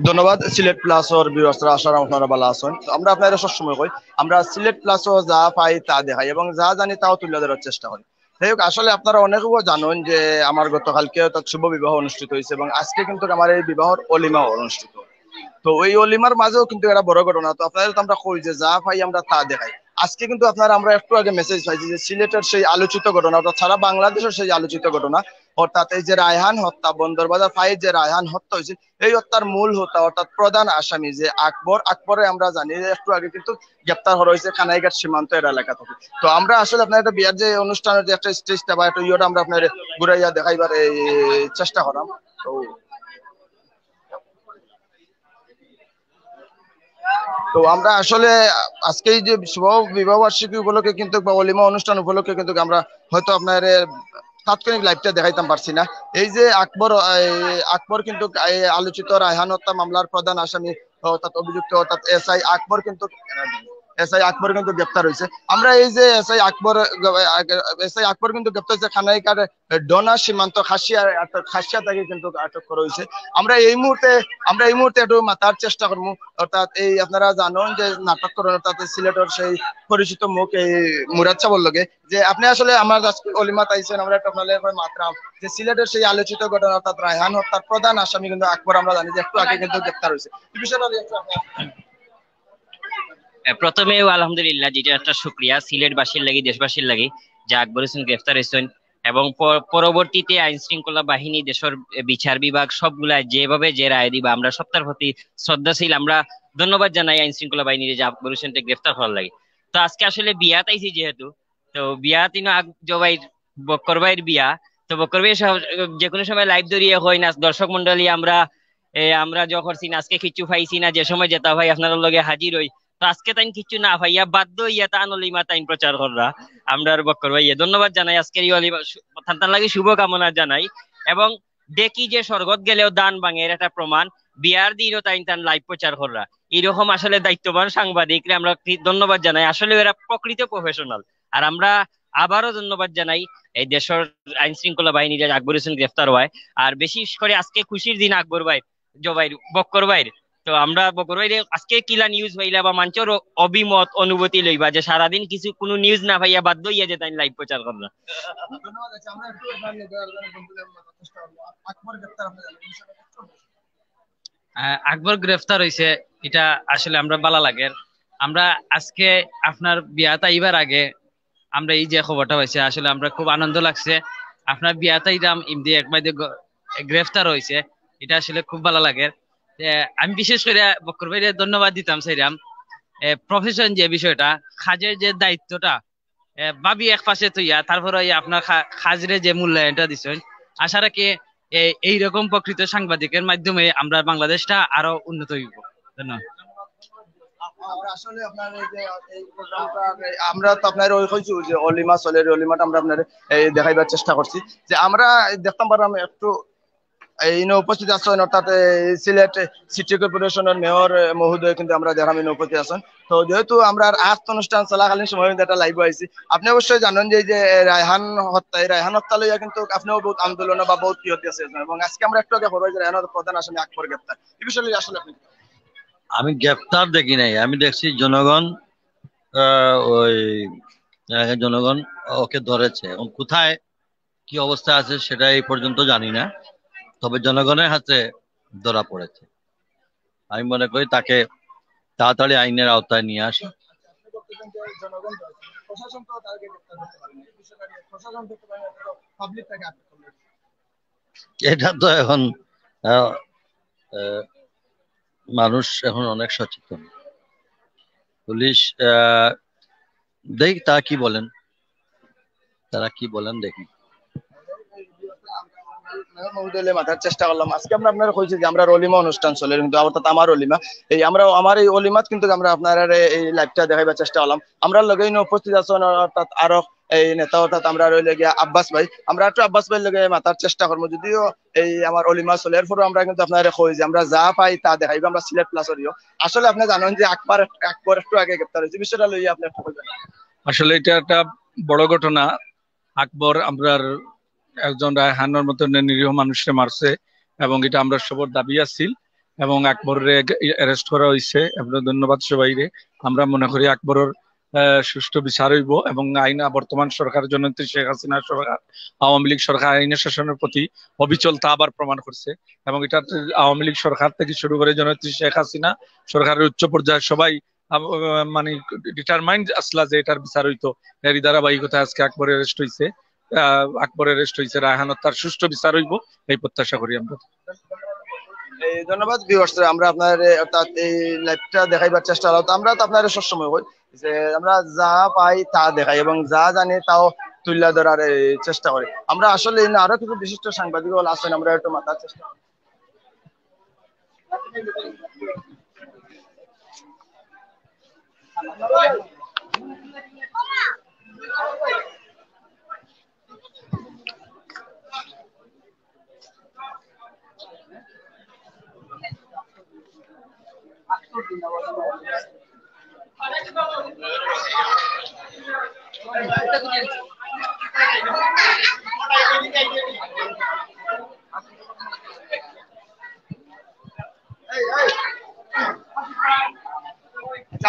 ধন্যবাদ সিলেট প্লাসর ভিউয়ার্সরা, আশা করি আপনারা ভালো আছেন। তো আমরা আপনারা সবসময় কই আমরা সিলেট প্লাসও যা পাই তা দেখাই এবং যা জানি তাও তুলে ধরার চেষ্টা করি। যাই হোক, আসলে আপনারা অনেকেও জানেন যে আমার গতকালকে তার শুভ বিবাহ অনুষ্ঠিত হয়েছে এবং আজকে কিন্তু আমার এই বিবাহর অলিমা অনুষ্ঠিত। তো ওই অলিমার মাঝেও কিন্তু একটা বড় ঘটনা। তো আপনাদের তো আমরা কই যে যা পাই আমরা তা দেখাই। আজকে কিন্তু আপনারা আমরা একটু আগে মেসেজ পাইছি যে সিলেটের সেই আলোচিত ঘটনা, অর্থাৎ সারা বাংলাদেশের সেই আলোচিত ঘটনা, অর্থাৎ এই যে রায়হান হত্যা, বন্দরবাজার ফাঁড়ির যে রায়হান হত্যা হয়েছে, এই হত্যার মূল হোতা অর্থাৎ প্রধান আসামি যে আকবরে আমরা জানি যে একটু আগে কিন্তু গ্রেপ্তার করা হয়েছে কানাইঘাট সীমান্ত এলাকা থেকে। তো আমরা আসলে আপনার একটা বিয়ার যে অনুষ্ঠানের যে একটা স্টেজটা বা একটা ইয়েটা আমরা আপনার ঘুরাইয়া দেখাইবার এই চেষ্টা করাম। তো তো আমরা আসলে আজকে এই যে শুভ বিবাহ বার্ষিকী উপলক্ষে কিন্তু বা অলিমা অনুষ্ঠান উপলক্ষে কিন্তু আমরা হয়তো আপনার তাৎক্ষণিক লাইভটা দেখাইতাম পারছি না। এই যে আকবর কিন্তু এই আলোচিত রায়হান হত্যা মামলার প্রধান আসামি অর্থাৎ অভিযুক্ত অর্থাৎ এসআই আকবর কিন্তু গ্রেপ্তার হয়েছে। আমরা এই যে এসআই আকবর কিন্তু গ্রেপ্তার হয়েছে খানাইকার ডোনা সীমান্ত খাসিয়া থেকে কিন্তু আটক করা হয়েছে। আমরা এই মুহূর্তে একটু মাতার চেষ্টা করবো, অর্থাৎ এই আপনারা জানেন যে নাটক করেন অর্থাৎ সিলেটের সেই পরিচিত মুখ এই মুরাদ সাবর লগে যে আপনি আসলে আমার আজকে অলিমাত আইছেন, আমরা একটু আপনাদের মাত্রাম যে সিলেটের সেই আলোচিত ঘটনা অর্থাৎ রায়হান হত্যার প্রধান আসামি কিন্তু আকবর আমরা জানি যে একটু আগে কিন্তু গ্রেপ্তার হয়েছে। এই বিষয়টা নিয়ে একটু প্রথমে আলহামদুলিল্লাহ, যেটা একটা শুক্রিয়া সিলেটবাসীর লাগি, দেশবাসীর লাগি যে আকবর হোসেন গ্রেফতার হয়েছেন এবং পরবর্তীতে আইন শৃঙ্খলা বাহিনী, দেশের বিচার বিভাগ সবগুলা যেভাবে যে রায় দিবা আমরা সত্তার প্রতি শ্রদ্ধাশীল। আমরা ধন্যবাদ জানাই আইন শৃঙ্খলা বাহিনীর যে আকবর হোসেনকে গ্রেফতার করার লাগে। তো আজকে আসলে বিয়াত আইছি যেহেতু, তো বিয়া তিন জবাইর বক্কর ভাইয়ের বিয়া। তো বক্কর ভাই যে কোনো সময় লাইভ ধরিয়ে হয় না দর্শক মন্ডলী, আমরা যখন আজকে কিছু পাইছি না, যে সময় যেতা ভাই আপনার লগে হাজির হই। তো আজকে তাই কিছু না ভাইয়া বাধ্য হইয়া তান অলিমা তাইন প্রচার কররা। আমরা আর বক্কর ভাইয়া ধন্যবাদ জানাই, আজকের এই অলিমা তার লাগে শুভকামনা জানাই। এবং দেখি যে স্বর্গত গেলেও দান ভাঙে, এর একটা প্রমাণ। বিয়ার দিনও তাইন তান লাইভ প্রচার কররা, এরকম আসলে দায়িত্ববান সাংবাদিকরা আমরা ধন্যবাদ জানাই। আসলে এরা প্রকৃত প্রফেশনাল। আর আমরা আবারও ধন্যবাদ জানাই এই দেশের আইন শৃঙ্খলা বাহিনীর আকবর হোসেন গ্রেফতার হয়। আর বিশেষ করে আজকে খুশির দিন আকবর ভাই, জবাই বক্কর ভাইর। তো আমরা বকর ভাই আজকে কিলা নিউজ পাইলা বা মানুষের অভিমত অনুভূতি লইবা যে সারাদিন কোনো নিউজ না পাইয়া বাধ্য হইয়া যে তাই লাইভ প্রচার করলা। আকবর গ্রেফতার হয়েছে, এটা আসলে আমরা ভালো লাগে। আমরা আজকে আপনার বিয়াতে আইবার আগে আমরা এই যে খবরটা হয়েছে, আসলে আমরা খুব আনন্দ লাগছে। আপনার বিয়াতে ইরাম ইমদি একবার গ্রেফতার হয়েছে, এটা আসলে খুব ভালো লাগে। আমি বিশেষ করে বকর ভাইরে ধন্যবাদ দিতাম চাইরাম। প্রফেশন যে বিষয়টা, খাজের যে দায়িত্বটা ভাবি এক পাশে তুইয়া তারপরে আপনার খাজরে যে মূল্যায়নটা দিচ্ছেন, আশা রাখি এইরকম প্রকৃত সাংবাদিকের মাধ্যমে আমরা বাংলাদেশটা আরো উন্নত হইব। ধন্যবাদ। আসলে আপনার এই যে এই প্রোগ্রামটা আমরা তো আপনার ওই হয়েছি যে অলিমা চলে, অলিমাটা আমরা আপনার দেখাইবার চেষ্টা করছি যে আমরা দেখতাম পারলাম একটু এই উপস্থিত আছেন অর্থাৎ সিলেট সিটি কর্পোরেশনের মেয়র মহোদয় কিন্তু আমরা দেখাম উপস্থিত আছেন। তো যেহেতু আমরা আজ অনুষ্ঠান চলাকালীন সময় একটা লাইভ আইছি, আপনি অবশ্যই জানেন যে এই যে রায়হান হত্যা লইয়া কিন্তু আপনিও বহুত আন্দোলন বা বহুত কি হতে এবং আজকে আমরা একটু আগে বলবো যে রায়হানের প্রধান আসামি আকবর গ্রেপ্তার, এই বিষয়ে আসলে আপনি? আমি গ্রেফতার দেখি নাই, আমি দেখছি জনগণ ওই জনগণ ওকে ধরেছে। এখন কোথায় কি অবস্থা আছে সেটা এই পর্যন্ত জানি না, তবে জনগণের হাতে ধরা পড়েছে। আমি মনে করি তাকে তাড়াতাড়ি আইনের আওতায় নিয়ে আসে। এটা তো এখন মানুষ এখন অনেক সচেতন। পুলিশ দেখি তারা কি বলেন দেখি। মাথার চেষ্টা করলাম আজকে আমরা আপনার কইছি যে আমরা অলিমা অনুষ্ঠান চলে, কিন্তু অর্থাৎ আমার অলিমা এই আমার এই অলিমাত কিন্তু আমরা আপনার এই লাইভটা দেখাইবার চেষ্টা করলাম। আমরা লগে উপস্থিত আছেন অর্থাৎ আরো এই নেতা অর্থাৎ আমরা রইলে গিয়া আব্বাস ভাই, আমরা একটু আব্বাস ভাই লগে মাথার চেষ্টা করবো। যদিও এই আমার অলিমা চলে এরপরও আমরা কিন্তু আপনার কই যে আমরা যা পাই তা দেখাইবো আমরা সিলেট প্লাসরিও। আসলে আপনি জানেন যে আকবর একটু আগে গ্রেপ্তার হয়েছে, বিষয়টা লইয়া আপনি একটু বলবেন? আসলে এটা একটা বড় ঘটনা। আকবর আমরার একজন রায়হানের মতো নিরীহ মানুষকে মারছে এবং এটা আমরা সবার দাবি আছিল এবং আকবরের অ্যারেস্ট করা হয়েছে। আপনার ধন্যবাদ সবাইরে। আমরা মনে করি আকবরের সুষ্ঠু বিচার হইব এবং বর্তমান সরকার জননেত্রী শেখ হাসিনা সরকার, আওয়ামী লীগ সরকার আইনের শাসনের প্রতি অবিচলতা আবার প্রমাণ করছে। এবং এটা আওয়ামী লীগ সরকার থেকে শুরু করে জননেত্রী শেখ হাসিনা সরকারের উচ্চ পর্যায়ে সবাই মানে ডিটারমাইন্ড আসলা যে এটার বিচার হইতো। এরই ধারাবাহিকতায় আজকে আকবরের অ্যারেস্ট হয়েছে। রায়হান হত্যার সুষ্ঠু বিচার হইব এই প্রত্যাশা করি আমরা। ধন্যবাদ ভিউয়ার্স, আমরা আপনার অর্থাৎ এই লাইভটা দেখাইবার চেষ্টা করলাম। তো আমরা তো আপনার সবসময় হই যে আমরা যা পাই তা দেখাই এবং যা জানি তাও তুলে ধরার চেষ্টা করি। আমরা আসলে আরো কিছু বিশিষ্ট সাংবাদিক আছেন, আমরা একটু মাথার চেষ্টা করি।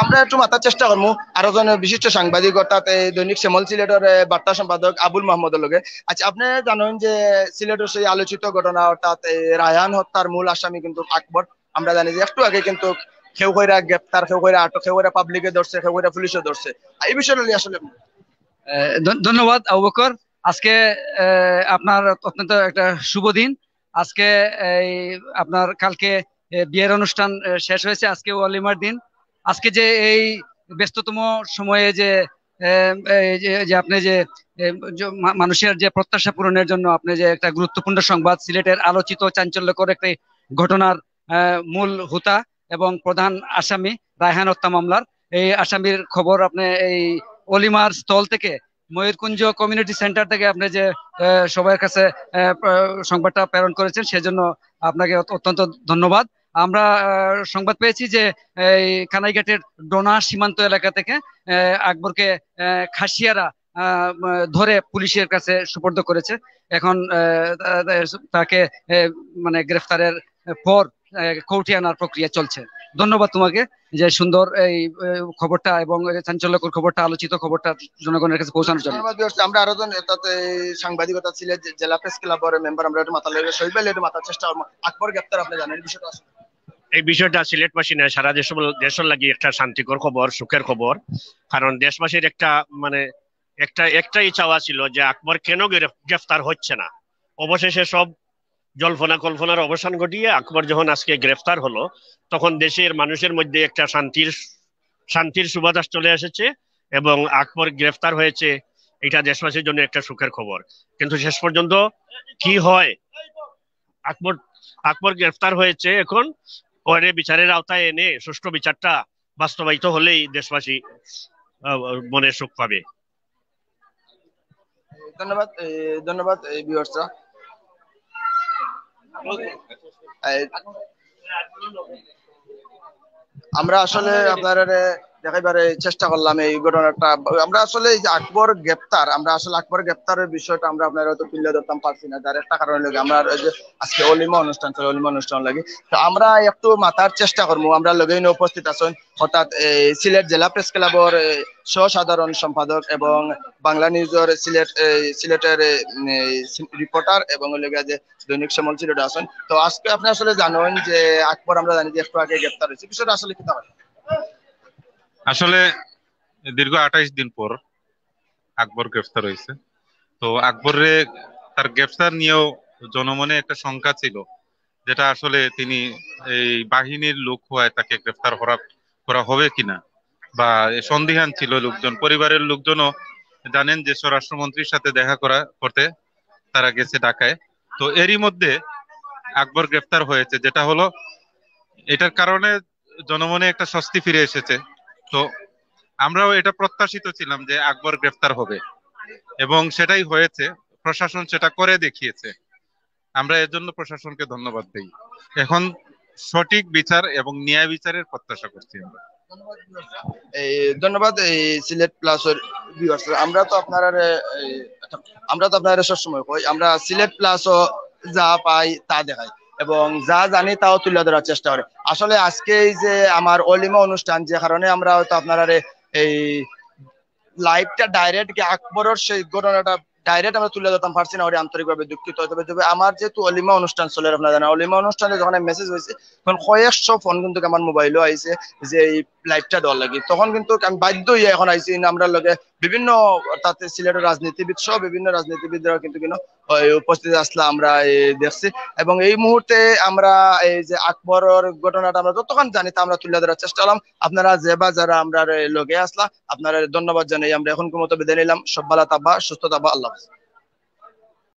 আমরা একটু মাথার চেষ্টা করবো আরো জন বিশিষ্ট সাংবাদিক অর্থাৎ দৈনিক শ্যামল সিলেটের বার্তা সম্পাদক আবুল মাহমুদের লগে। আচ্ছা, আপনি জানেন যে সিলেটের সেই আলোচিত ঘটনা অর্থাৎ রায়হান হত্যার মূল আসামি কিন্তু আকবর। আমরা জানি যে একটু আগে কিন্তু কেউ কইরা গ্রেপ্তার, কেউ কইরা আটক, কেউ কইরা পাবলিকে ধরছে, কেউ কইরা পুলিশে ধরছে। এই বিষয়টা আসলে ধন্যবাদ আবু বকর। আজকে আপনার অত্যন্ত একটা শুভ দিন। আজকে আপনার কালকে বিয়ের অনুষ্ঠান শেষ হয়েছে, আজকে ওয়ালিমার দিন। আজকে যে এই ব্যস্ততম সময়ে যে আপনি যে মানুষের যে প্রত্যাশা পূরণের জন্য আপনি যে একটা গুরুত্বপূর্ণ সংবাদ, সিলেটের আলোচিত চাঞ্চল্যকর একটি ঘটনার মূল হোতা এবং প্রধান আসামি রায়হান হত্যা মামলার এই আসামির খবর আপনি এই অলিমার স্থল থেকে, ময়ূরকুঞ্জ কমিউনিটি সেন্টার থেকে আপনি যে সবার কাছে সংবাদটা প্রেরণ করেছেন, সেজন্য আপনাকে অত্যন্ত ধন্যবাদ। আমরা সংবাদ পেয়েছি যে এই কানাইঘাটের ডোনা সীমান্ত এলাকা থেকে আকবরকে খাসিয়ারা ধরে পুলিশের কাছে সুপর্দ করেছে। এখন তাকে মানে গ্রেফতারের পর কোর্টে আনার প্রক্রিয়া চলছে। ধন্যবাদ তোমাকে যে সুন্দর এই খবরটা এবং চাঞ্চল্যকর খবরটা, আলোচিত খবরটা জনগণের কাছে পৌঁছানোর জন্য। আমরা আরো জন সাংবাদিকতা সিলেট জেলা প্রেস ক্লাবের মেম্বার, আমরা একটু মাথা লেগে শহীদ ভাই একটু মাথার চেষ্টা করবো। আকবর গ্রেপ্তার আপনি জানেন বিষয়টা? এই বিষয়টা সিলেটবাসী নয়, সারা দেশের লাগি একটা শান্তিকর খবর, সুখের খবর। কারণ দেশবাসীর একটা মানে একটাই চাওয়া ছিল যে আকবর কেন গ্রেফতার হচ্ছে না। অবশেষে সব জল্পনা কল্পনার অবসান ঘটিয়ে আকবর যখন আজকে গ্রেফতার হলো, তখন দেশের মানুষের মধ্যে একটা শান্তির সুবাতাস চলে এসেছে এবং আকবর গ্রেফতার হয়েছে। এটা দেশবাসীর জন্য একটা সুখের খবর। কিন্তু শেষ পর্যন্ত কি হয়, আকবর গ্রেফতার হয়েছে, এখন ওরে বিচারের আওতায় এনে সুষ্ঠু বিচারটা বাস্তবায়িত হলেই দেশবাসী মনে সুখ পাবে। ধন্যবাদ। ধন্যবাদ ভিউয়ার্সরা। আমরা আসলে আপনারা দেখাইবারে চেষ্টা করলাম এই ঘটনাটা। আমরা আসলে এই যে আকবর গ্রেপ্তার, আমরা আসলে আকবর গ্রেপ্তারের বিষয়টা আমরা আপনারা হয়তো তুলে ধরতাম পারছি না, যার একটা কারণে লাগে আমরা আজকে অলিমা অনুষ্ঠান ছিল, অলিমা অনুষ্ঠান লাগে। তো আমরা একটু মাথার চেষ্টা করবো। আমরা লগে উপস্থিত আছেন অর্থাৎ সিলেট জেলা প্রেস ক্লাবের সাধারণ সম্পাদক এবং বাংলা নিউজের সিলেটের রিপোর্টার এবং যে দৈনিক শ্যামল সিলেটে আছেন। তো আজকে আপনি আসলে জানেন যে আকবর, আমরা জানি যে একটু আগে গ্রেপ্তার হয়েছে, বিষয়টা আসলে কি? আসলে দীর্ঘ 28 দিন পর আকবর গ্রেফতার হয়েছে। তো আকবরে তার গ্রেফতার নিয়েও জনমনে একটা শঙ্কা ছিল, যেটা আসলে তিনি এই বাহিনীর লোক হওয়ায় তাকে গ্রেফতার করা হবে কিনা, বা সন্দিহান ছিল লোকজন। পরিবারের লোকজনও জানেন যে স্বরাষ্ট্রমন্ত্রীর সাথে দেখা করতে তারা গেছে ঢাকায়। তো এরই মধ্যে আকবর গ্রেফতার হয়েছে, যেটা হলো এটার কারণে জনমনে একটা স্বস্তি ফিরে এসেছে। তো আমরাও এটা প্রত্যাশিত ছিলাম যে আকবর গ্রেফতার হবে এবং সেটাই হয়েছে। প্রশাসন সেটা করে দেখিয়েছে, আমরা এর জন্য প্রশাসনকে ধন্যবাদ দিই। এখন সঠিক বিচার এবং ন্যায় বিচারের প্রত্যাশা করছি আমরা। ধন্যবাদ এই সিলেট প্লাসের ভিউয়ার্স। আমরা তো আপনারা সবসময় কই আমরা সিলেট প্লাসও যা পাই তা দেখাই এবং যা জানি তাও তুলে ধরার চেষ্টা করে। আসলে আজকে এই যে আমার অলিমা অনুষ্ঠান, যে কারণে আমরা হয়তো আপনারা এই লাইভটা ডাইরেক্ট আকবরের সেই ঘটনাটা ডাইরেক্ট আমরা তুলে ধরতাম পারছি না, আন্তরিকভাবে দুঃখিত। তবে আমার যেহেতু অলিমা অনুষ্ঠান চলে, আপনারা জানেন অলিমা অনুষ্ঠানে যখন মেসেজ হয়েছে তখন কয়েকশো ফোন কিন্তু আমার মোবাইলও আইছে যে এই লাইভটা দেওয়ার লাগে। তখন কিন্তু আমি বাধ্য হয়ে এখন আইছি আমরা লগে বিভিন্ন তাতে সিলেটের রাজনীতিবিদ সহ বিভিন্ন রাজনীতিবিদরা কিন্তু উপস্থিত আসলে আমরা দেখছি। এবং এই মুহূর্তে আমরা এই যে আকবরের ঘটনাটা আমরা যতক্ষণ জানি তা আমরা তুলে ধরার চেষ্টা করলাম। আপনারা যে বা যারা আমরা লগে আসলা আপনারা ধন্যবাদ জানাই। আমরা এখন মতো বিদায় নিলাম। সব ভালো থাকবা, সুস্থ থাকবা, আল্লাহ হাফেজ।